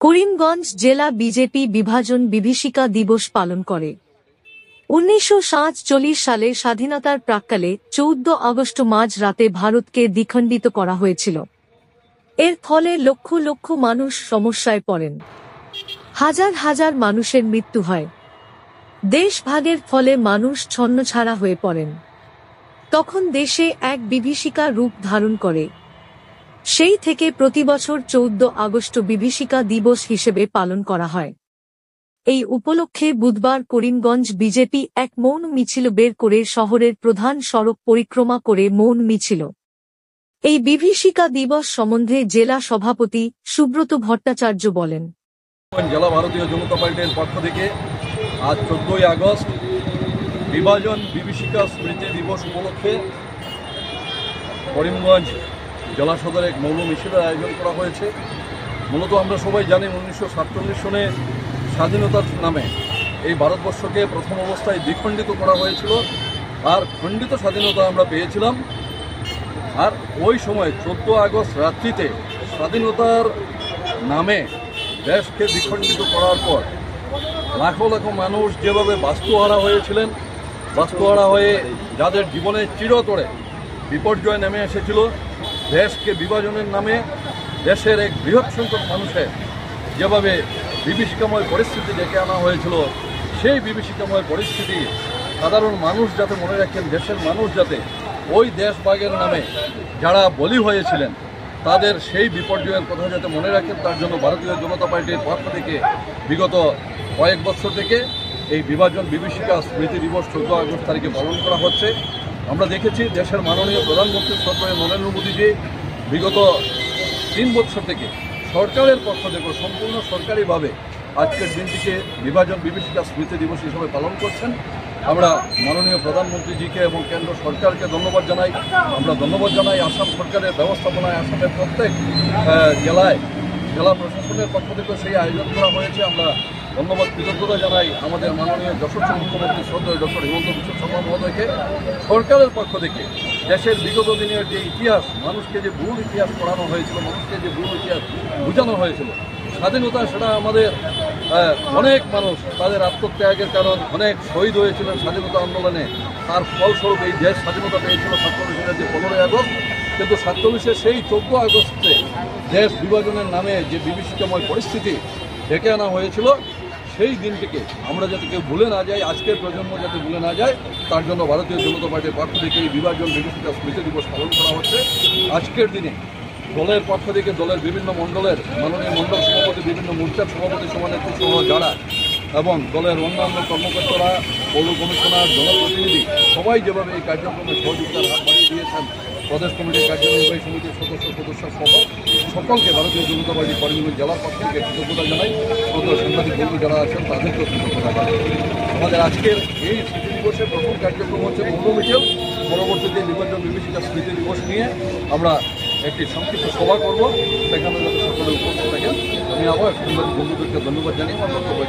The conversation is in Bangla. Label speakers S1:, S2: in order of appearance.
S1: করিমগঞ্জ জেলা বিজেপি বিভাজন বিভীষিকা দিবস পালন করে। 1947 সালে স্বাধীনতার প্রাক্কালে 14 আগস্ট মাঝ রাতে ভারতকে দ্বিখণ্ডিত করা হয়েছিল। এর ফলে লক্ষ লক্ষ মানুষ সমস্যায় পড়েন, হাজার হাজার মানুষের মৃত্যু হয়। দেশ ভাগের ফলে মানুষ ছন্নছাড়া হয়ে পড়েন। তখন দেশে এক বিভীষিকা রূপ ধারণ করে। সেই থেকে প্রতিবছর 14 আগস্ট বিভীষিকা দিবস হিসেবে পালন করা হয়। এই উপলক্ষে বুধবার করিমগঞ্জ বিজেপি এক মৌন মিছিল বের করে শহরের প্রধান সড়ক পরিক্রমা করে মৌন মিছিল। এই বিভীষিকা দিবস সম্বন্ধে জেলা সভাপতি সুব্রত ভট্টাচার্য বলেন,
S2: জেলা ভারতীয় জনতা পার্টির পক্ষ থেকে আজ 14 আগস্ট বিভাজন বিভীষিকা স্মৃতি দিবস উপলক্ষে করিমগঞ্জ জেলা সদরে এক মৌন মিছিলের আয়োজন করা হয়েছে। মূলত আমরা সবাই জানি 1947 সনে স্বাধীনতার নামে এই ভারতবর্ষকে প্রথম অবস্থায় দ্বিখণ্ডিত করা হয়েছিল, আর খণ্ডিত স্বাধীনতা আমরা পেয়েছিলাম। আর ওই সময় 14 আগস্ট রাত্রিতে স্বাধীনতার নামে দেশকে দ্বিখণ্ডিত করার পর লাখো লাখো মানুষ যেভাবে বাস্তুহারা হয়েছিলেন, বাস্তুহারা হয়ে যাদের জীবনে চিরতরে বিপর্যয় নেমে এসেছিল, দেশকে বিভাজনের নামে দেশের এক বৃহৎ সংখ্যক মানুষের যেভাবে বিভীষিকাময় পরিস্থিতি ডেকে আনা হয়েছিল, সেই বিভীষিকাময় পরিস্থিতি সাধারণ মানুষ যাতে মনে রাখেন, দেশের মানুষ যাতে ওই দেশভাগের নামে যারা বলি হয়েছিলেন তাদের সেই বিপর্যয়ের কথা যাতে মনে রাখেন, তার জন্য ভারতীয় জনতা পার্টির পক্ষ থেকে বিগত কয়েক বছর থেকে এই বিভাজন বিভীষিকা স্মৃতি দিবস 14 আগস্ট তারিখে পালন করা হচ্ছে। আমরা দেখেছি দেশের মাননীয় প্রধানমন্ত্রী শ্রদ্ধেয় নরেন্দ্র মোদীজি বিগত 3 বছর থেকে সরকারের পক্ষ থেকে সম্পূর্ণ সরকারিভাবে আজকের দিনটিকে বিভাজন বিভীষিকা স্মৃতি দিবস হিসেবে পালন করছেন। আমরা মাননীয় প্রধানমন্ত্রীজিকে এবং কেন্দ্র সরকারকে ধন্যবাদ জানাই। আমরা ধন্যবাদ জানাই আসাম সরকারের ব্যবস্থাপনায়, আসামের প্রত্যেক জেলায় জেলা প্রশাসনের পক্ষ থেকে সেই আয়োজন করা হয়েছে। আমরা ধন্যবাদ কৃতজ্ঞতা জানাই আমাদের মাননীয় যশস্বী মুখ্যমন্ত্রী শ্রদ্ধেয় ডক্টর হিমন্ত বিশ্ব শর্মা মহোদয়কে। সরকারের পক্ষ থেকে দেশের বিগত দিনের যে ইতিহাস, মানুষকে যে ভুল ইতিহাস পড়ানো হয়েছিল, মানুষকে যে ভুল ইতিহাস বোঝানো হয়েছিল, স্বাধীনতা সেটা আমাদের অনেক মানুষ তাদের আত্মত্যাগের কারণ অনেক শহীদ হয়েছিলেন স্বাধীনতা আন্দোলনে। তার ফলস্বরূপ এই দেশ স্বাধীনতা পেয়েছিল 47 সালের যে 15 আগস্ট। কিন্তু 47 সেই 14 আগস্টে দেশ বিভাজনের নামে যে বিভীষিকাময় পরিস্থিতি ডেকে আনা হয়েছিল, সেই দিনটিকে আমরা যাতে কেউ ভুলে না যাই, আজকের প্রজন্ম যাতে ভুলে না যায়, তার জন্য ভারতীয় জনতা পার্টির পক্ষ থেকে এই বিভাজন বিভীষিকা স্মৃতি দিবস পালন করা হচ্ছে। আজকের দিনে দলের পক্ষ থেকে দলের বিভিন্ন মণ্ডলের মাননীয় মণ্ডল সভাপতি, বিভিন্ন মোর্চার সভাপতি, সভানেত্রী সহ যারা এবং দলের অন্যান্য কর্মকর্তারা, পৌর কমিশনার, জনপ্রতিনিধি সবাই যেভাবে এই কার্যক্রমে সহযোগিতার হাত বাড়িয়ে দিয়েছেন, প্রদেশ কমিটির কার্যনির্বাহী সমিতির সদস্য সহ সকলকে ভারতীয় জনতা পার্টি করিমগঞ্জ জেলার পক্ষ থেকে কৃতজ্ঞতা জানাই। সাংবাদিক বন্ধু যারা আছেন তাদেরকেও কৃতজ্ঞতা জানাই। আমাদের আজকের এই স্মৃতি দিবসের প্রথম কার্যক্রম হচ্ছে মৌন মিছিল। পরবর্তীতে বিভাজন বিভীষিকা স্মৃতি দিবস নিয়ে আমরা একটি সংক্ষিপ্ত সভা করব, সেখানে যাতে সকলে উপস্থিত থাকেন। আমি আবার সাংবাদিক বন্ধুদেরকে ধন্যবাদ জানিয়ে আমার বক্তব্য